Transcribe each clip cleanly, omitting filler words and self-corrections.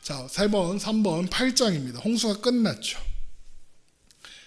자, 3번 8장입니다. 홍수가 끝났죠.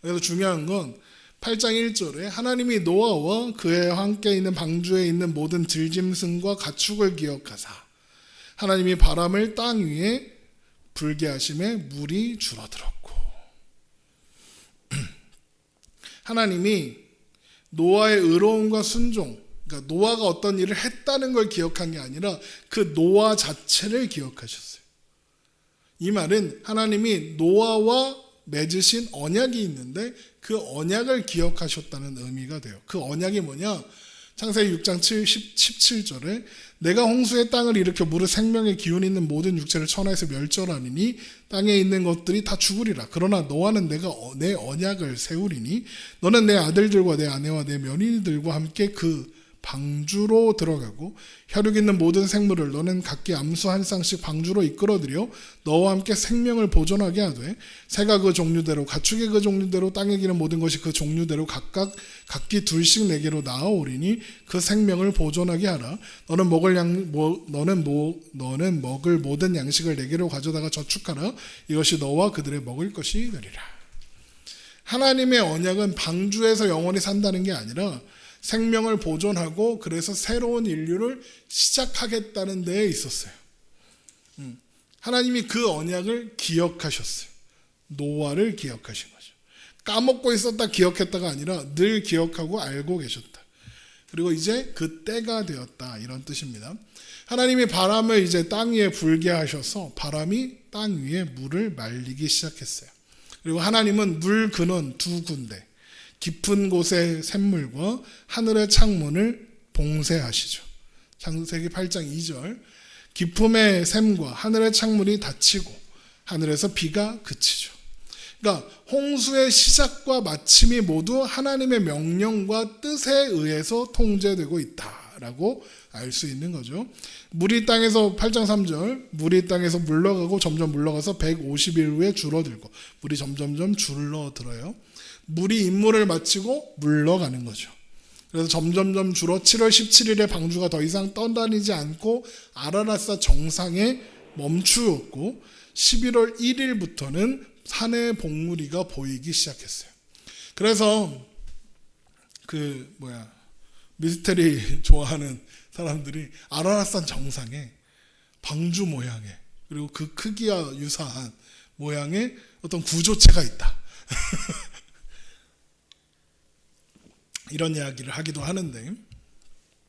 그래서 중요한 건 8장 1절에 하나님이 노아와 그에 함께 있는 방주에 있는 모든 들짐승과 가축을 기억하사 하나님이 바람을 땅 위에 불게 하심에 물이 줄어들었고, 하나님이 노아의 의로움과 순종, 그러니까 노아가 어떤 일을 했다는 걸 기억한 게 아니라 그 노아 자체를 기억하셨어요. 이 말은 하나님이 노아와 맺으신 언약이 있는데 그 언약을 기억하셨다는 의미가 돼요. 그 언약이 뭐냐? 창세기 6장 17절에 내가 홍수의 땅을 일으켜 물을 생명의 기운 있는 모든 육체를 천하에서 멸절하리니 땅에 있는 것들이 다 죽으리라. 그러나 너와는 내가 내 언약을 세우리니 너는 내 아들들과 내 아내와 내 며느리들과 함께 그 방주로 들어가고 혈육 있는 모든 생물을 너는 각기 암수 한 쌍씩 방주로 이끌어들여 너와 함께 생명을 보존하게 하되 새가 그 종류대로 가축이 그 종류대로 땅에 기는 모든 것이 그 종류대로 각기 둘씩 내게로 나아오리니 그 생명을 보존하게 하라. 너는 먹을 모든 양식을 내게로 가져다가 저축하라. 이것이 너와 그들의 먹을 것이 되리라. 하나님의 언약은 방주에서 영원히 산다는 게 아니라 생명을 보존하고 그래서 새로운 인류를 시작하겠다는 데에 있었어요. 하나님이 그 언약을 기억하셨어요. 노아를 기억하신 거죠. 까먹고 있었다 기억했다가 아니라 늘 기억하고 알고 계셨다. 그리고 이제 그 때가 되었다, 이런 뜻입니다. 하나님이 바람을 이제 땅 위에 불게 하셔서 바람이 땅 위에 물을 말리기 시작했어요. 그리고 하나님은 물 근원 두 군데, 깊은 곳의 샘물과 하늘의 창문을 봉쇄하시죠. 창세기 8장 2절, 깊음의 샘과 하늘의 창문이 닫히고 하늘에서 비가 그치죠. 그러니까 홍수의 시작과 마침이 모두 하나님의 명령과 뜻에 의해서 통제되고 있다라고 알 수 있는 거죠. 물이 땅에서 8장 3절, 물이 땅에서 물러가고 점점 물러가서 150일 후에 줄어들고, 물이 점점점 줄어들어요. 물이 임무를 마치고 물러가는 거죠. 그래서 점점점 줄어 7월 17일에 방주가 더 이상 떠다니지 않고 아라라사 정상에 멈추었고 11월 1일부터는 산의 봉우리가 보이기 시작했어요. 그래서 미스테리 좋아하는 사람들이 아라라산 정상에 방주 모양의, 그리고 그 크기와 유사한 모양의 어떤 구조체가 있다. 이런 이야기를 하기도 하는데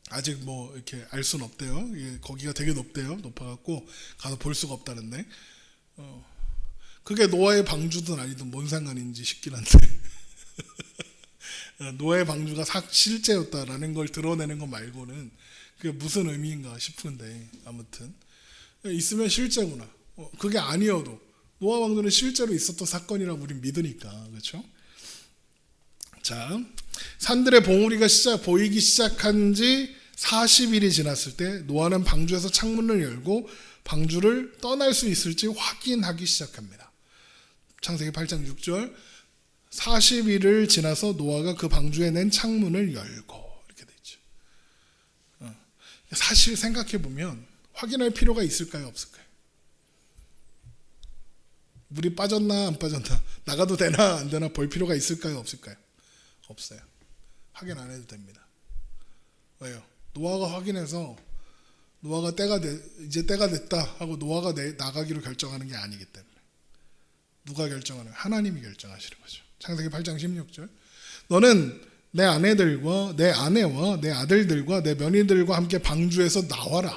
아직 이렇게 알 수는 없대요. 거기가 되게 높대요. 높아갖고 가서 볼 수가 없다는데 그게 노아의 방주든 아니든 뭔 상관인지 싶긴 한데 노아의 방주가 실제였다라는 걸 드러내는 것 말고는 그게 무슨 의미인가 싶은데, 아무튼 있으면 실제구나. 그게 아니어도 노아 방주는 실제로 있었던 사건이라고 우린 믿으니까, 그렇죠? 자, 산들의 봉우리가 보이기 시작한 지 40일이 지났을 때 노아는 방주에서 창문을 열고 방주를 떠날 수 있을지 확인하기 시작합니다. 창세기 8장 6절, 40일을 지나서 노아가 그 방주에 낸 창문을 열고, 이렇게 돼 있죠. 사실 생각해 보면 확인할 필요가 있을까요, 없을까요? 물이 빠졌나 안 빠졌나, 나가도 되나 안 되나 볼 필요가 있을까요, 없을까요? 없어요. 확인 안 해도 됩니다. 왜요? 노아가 확인해서 노아가 이제 때가 됐다 하고 노아가 나가기로 결정하는 게 아니기 때문에. 누가 결정하는? 하나님이 결정하시는 거죠. 창세기 8장 16절, 너는 내 아내와 내 아들들과 내 며느리들과 함께 방주에서 나와라.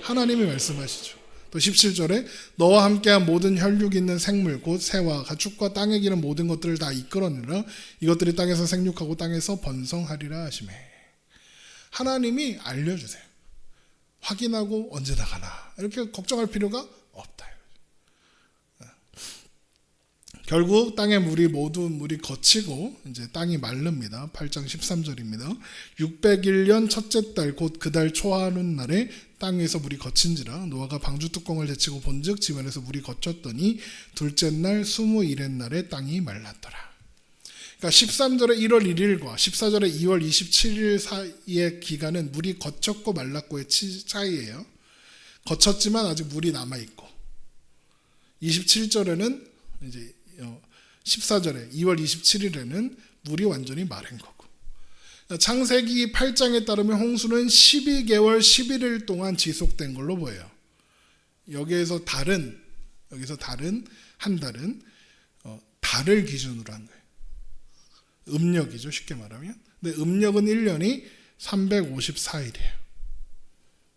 하나님이 말씀하시죠. 또 17절에 너와 함께한 모든 혈육 있는 생물 곧 새와 가축과 땅에 기는 모든 것들을 다 이끌어내라. 이것들이 땅에서 생육하고 땅에서 번성하리라 하시매. 하나님이 알려주세요. 확인하고 언제 나가나 이렇게 걱정할 필요가 없다. 결국 땅의 모든 물이 거치고 이제 땅이 마릅니다. 8장 13절입니다. 601년 첫째 달 곧 그 달 초하는 날에 땅에서 물이 거친지라 노아가 방주 뚜껑을 제치고 본즉 지면에서 물이 거쳤더니 둘째 날 21의 날에 땅이 말랐더라. 그러니까 13절의 1월 1일과 14절의 2월 27일 사이의 기간은 물이 거쳤고 말랐고의 차이예요. 거쳤지만 아직 물이 남아 있고 27절에는 이제 14절에 2월 27일에는 물이 완전히 마른 거고. 창세기 8장에 따르면 홍수는 12개월 11일 동안 지속된 걸로 보여요. 여기에서 다른 한 달은 달을 기준으로 한 거예요. 음력이죠, 쉽게 말하면. 근데 음력은 1년이 354일이에요.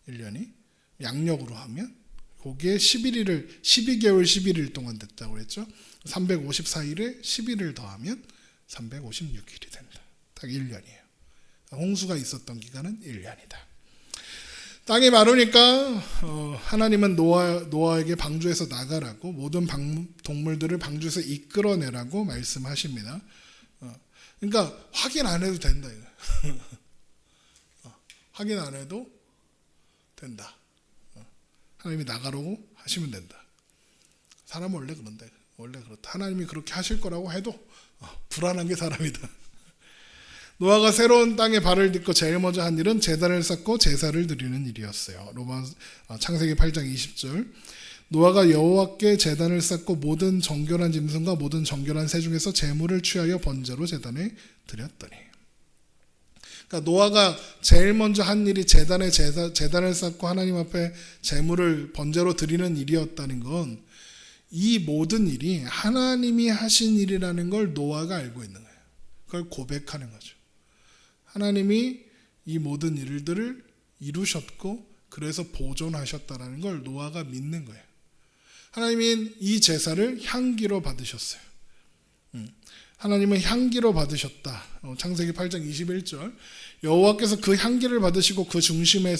1년이 양력으로 하면 거기에 12개월 11일 동안 됐다고 그랬죠. 354일에 11을 더하면 356일이 된다. 딱 1년이에요. 홍수가 있었던 기간은 1년이다. 땅이 마르니까 하나님은 노아에게 방주에서 나가라고 모든 동물들을 방주에서 이끌어내라고 말씀하십니다. 그러니까 확인 안 해도 된다. 확인 안 해도 된다. 하나님이 나가라고 하시면 된다. 사람은 원래 그런데 원래 그렇다. 하나님이 그렇게 하실 거라고 해도 불안한 게 사람이다. 노아가 새로운 땅에 발을 딛고 제일 먼저 한 일은 제단을 쌓고 제사를 드리는 일이었어요. 창세기 8장 20절. 노아가 여호와께 제단을 쌓고 모든 정결한 짐승과 모든 정결한 새 중에서 제물을 취하여 번제로 제단에 드렸더니. 그러니까 노아가 제일 먼저 한 일이 제단을 쌓고 하나님 앞에 제물을 번제로 드리는 일이었다는 건 이 모든 일이 하나님이 하신 일이라는 걸 노아가 알고 있는 거예요. 그걸 고백하는 거죠. 하나님이 이 모든 일들을 이루셨고 그래서 보존하셨다라는 걸 노아가 믿는 거예요. 하나님은 이 제사를 향기로 받으셨어요. 하나님은 향기로 받으셨다. 창세기 8장 21절. 여호와께서 그 향기를 받으시고 그 중심에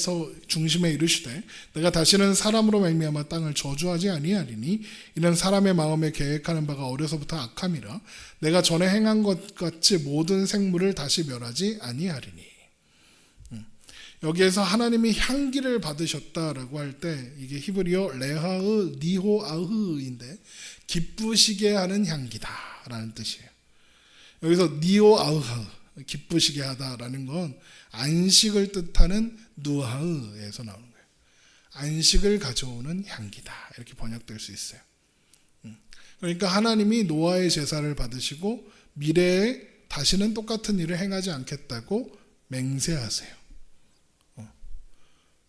이르시되 내가 다시는 사람으로 말미암아 땅을 저주하지 아니하리니 이는 사람의 마음에 계획하는 바가 어려서부터 악함이라 내가 전에 행한 것 같이 모든 생물을 다시 멸하지 아니하리니. 여기에서 하나님이 향기를 받으셨다라고 할 때 이게 히브리어 레하의 니호아흐인데 기쁘시게 하는 향기다라는 뜻이에요. 여기서 니호아흐 기쁘시게 하다라는 건 안식을 뜻하는 누하흐에서 나오는 거예요. 안식을 가져오는 향기다 이렇게 번역될 수 있어요. 그러니까 하나님이 노아의 제사를 받으시고 미래에 다시는 똑같은 일을 행하지 않겠다고 맹세하세요.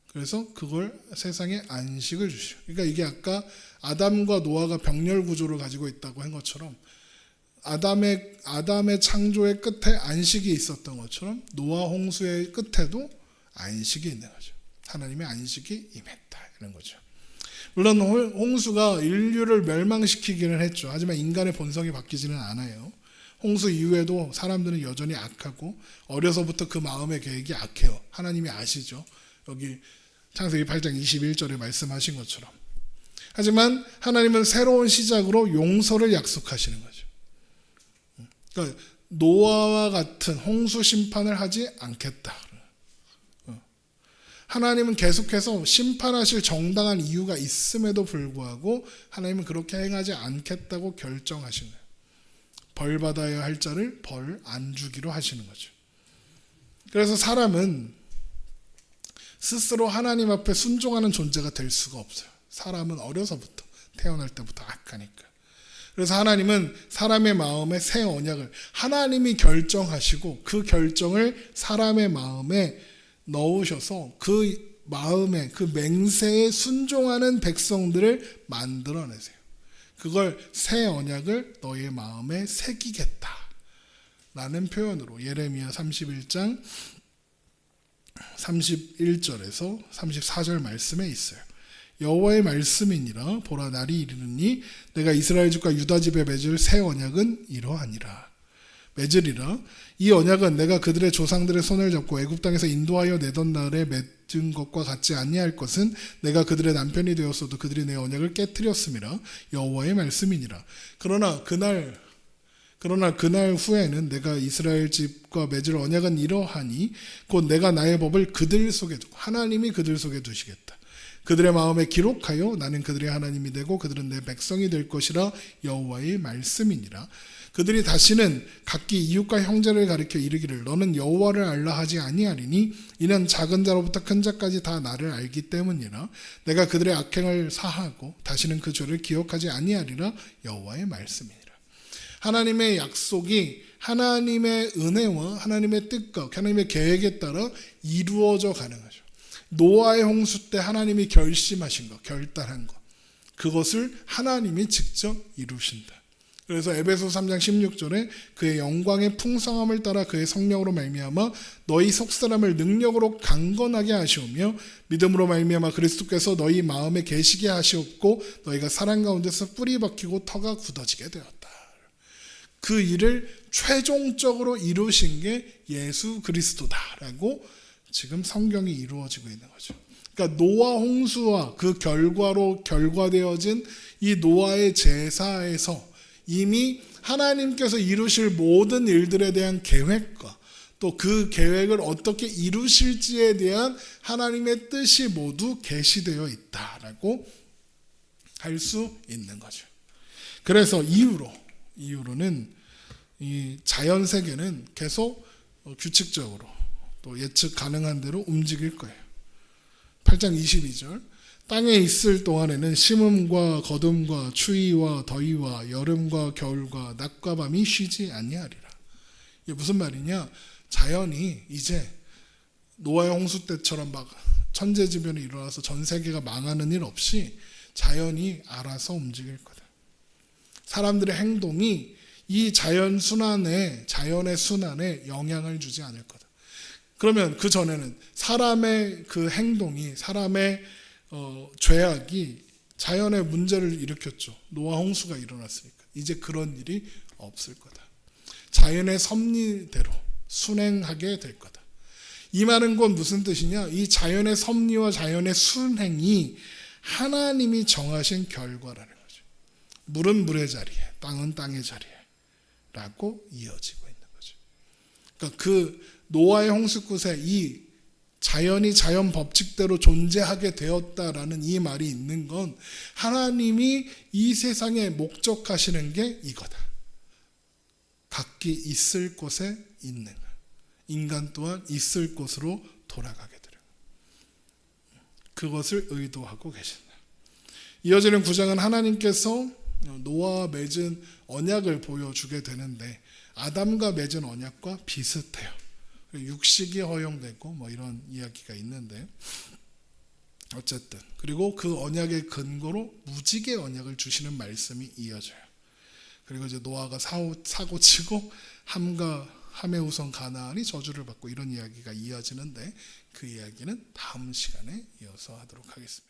그래서 그걸 세상에 안식을 주시오. 그러니까 이게 아까 아담과 노아가 병렬 구조를 가지고 있다고 한 것처럼 아담의 창조의 끝에 안식이 있었던 것처럼 노아 홍수의 끝에도 안식이 있는 거죠. 하나님의 안식이 임했다 이런 거죠. 물론 홍수가 인류를 멸망시키기는 했죠. 하지만 인간의 본성이 바뀌지는 않아요. 홍수 이후에도 사람들은 여전히 악하고 어려서부터 그 마음의 계획이 악해요. 하나님이 아시죠. 여기 창세기 8장 21절에 말씀하신 것처럼. 하지만 하나님은 새로운 시작으로 용서를 약속하시는 거죠. 그러니까 노아와 같은 홍수 심판을 하지 않겠다. 하나님은 계속해서 심판하실 정당한 이유가 있음에도 불구하고 하나님은 그렇게 행하지 않겠다고 결정하신 거예요. 벌 받아야 할 자를 벌 안 주기로 하시는 거죠. 그래서 사람은 스스로 하나님 앞에 순종하는 존재가 될 수가 없어요. 사람은 어려서부터 태어날 때부터 악하니까. 그래서 하나님은 사람의 마음에 새 언약을 하나님이 결정하시고 그 결정을 사람의 마음에 넣으셔서 그 마음에 그 맹세에 순종하는 백성들을 만들어내세요. 그걸 새 언약을 너의 마음에 새기겠다 라는 표현으로 예레미야 31장 31절에서 34절 말씀에 있어요. 여호와의 말씀이니라 보라 날이 이르느니 내가 이스라엘 집과 유다 집에 맺을 새 언약은 이러하니라. 맺으리라. 이 언약은 내가 그들의 조상들의 손을 잡고 애굽 땅에서 인도하여 내던 날에 맺은 것과 같지 아니할 것은 내가 그들의 남편이 되었어도 그들이 내 언약을 깨뜨렸음이라. 여호와의 말씀이니라. 그러나 그날 후에는 내가 이스라엘 집과 맺을 언약은 이러하니 곧 내가 나의 법을 그들 속에 두고 하나님이 그들 속에 두시겠다. 그들의 마음에 기록하여 나는 그들의 하나님이 되고 그들은 내 백성이 될 것이라. 여호와의 말씀이니라. 그들이 다시는 각기 이웃과 형제를 가리켜 이르기를 너는 여호와를 알라 하지 아니하리니 이는 작은 자로부터 큰 자까지 다 나를 알기 때문이라. 내가 그들의 악행을 사하고 다시는 그 죄를 기억하지 아니하리라. 여호와의 말씀이니라. 하나님의 약속이 하나님의 은혜와 하나님의 뜻과 하나님의 계획에 따라 이루어져 가는 거죠. 노아의 홍수 때 하나님이 결심하신 것, 결단한 것, 그것을 하나님이 직접 이루신다. 그래서 에베소 3장 16절에 그의 영광의 풍성함을 따라 그의 성령으로 말미암아 너희 속사람을 능력으로 강건하게 하시오며 믿음으로 말미암아 그리스도께서 너희 마음에 계시게 하시옵고 너희가 사랑 가운데서 뿌리 박히고 터가 굳어지게 되었다. 그 일을 최종적으로 이루신 게 예수 그리스도다라고 지금 성경이 이루어지고 있는 거죠. 그러니까 노아 홍수와 그 결과로 결과되어진 이 노아의 제사에서 이미 하나님께서 이루실 모든 일들에 대한 계획과 또 그 계획을 어떻게 이루실지에 대한 하나님의 뜻이 모두 계시되어 있다라고 할 수 있는 거죠. 그래서 이후로는 이 자연 세계는 계속 규칙적으로 또 예측 가능한 대로 움직일 거예요. 8장 22절 땅에 있을 동안에는 심음과 거둠과 추위와 더위와 여름과 겨울과 낮과 밤이 쉬지 아니하리라. 이게 무슨 말이냐? 자연이 이제 노아의 홍수 때처럼 막 천재지변이 일어나서 전 세계가 망하는 일 없이 자연이 알아서 움직일 거다. 사람들의 행동이 이 자연의 순환에 영향을 주지 않을 거다. 그러면 그 전에는 사람의 그 행동이 사람의 죄악이 자연의 문제를 일으켰죠. 노아 홍수가 일어났으니까 이제 그런 일이 없을 거다. 자연의 섭리대로 순행하게 될 거다. 이 말은 곧 무슨 뜻이냐? 이 자연의 섭리와 자연의 순행이 하나님이 정하신 결과라는 거죠. 물은 물의 자리에, 땅은 땅의 자리에 라고 이어지고 있는 거죠. 그러니까 그 노아의 홍수 끝에 이 자연이 자연 법칙대로 존재하게 되었다라는 이 말이 있는 건 하나님이 이 세상에 목적하시는 게 이거다. 각기 있을 곳에 있는 인간 또한 있을 곳으로 돌아가게 되는 그것을 의도하고 계신다. 이어지는 9장은 하나님께서 노아와 맺은 언약을 보여주게 되는데 아담과 맺은 언약과 비슷해요. 육식이 허용되고 뭐 이런 이야기가 있는데 어쨌든 그리고 그 언약의 근거로 무지개 언약을 주시는 말씀이 이어져요. 그리고 이제 노아가 사고치고 함의 후손 가나안이 저주를 받고 이런 이야기가 이어지는데 그 이야기는 다음 시간에 이어서 하도록 하겠습니다.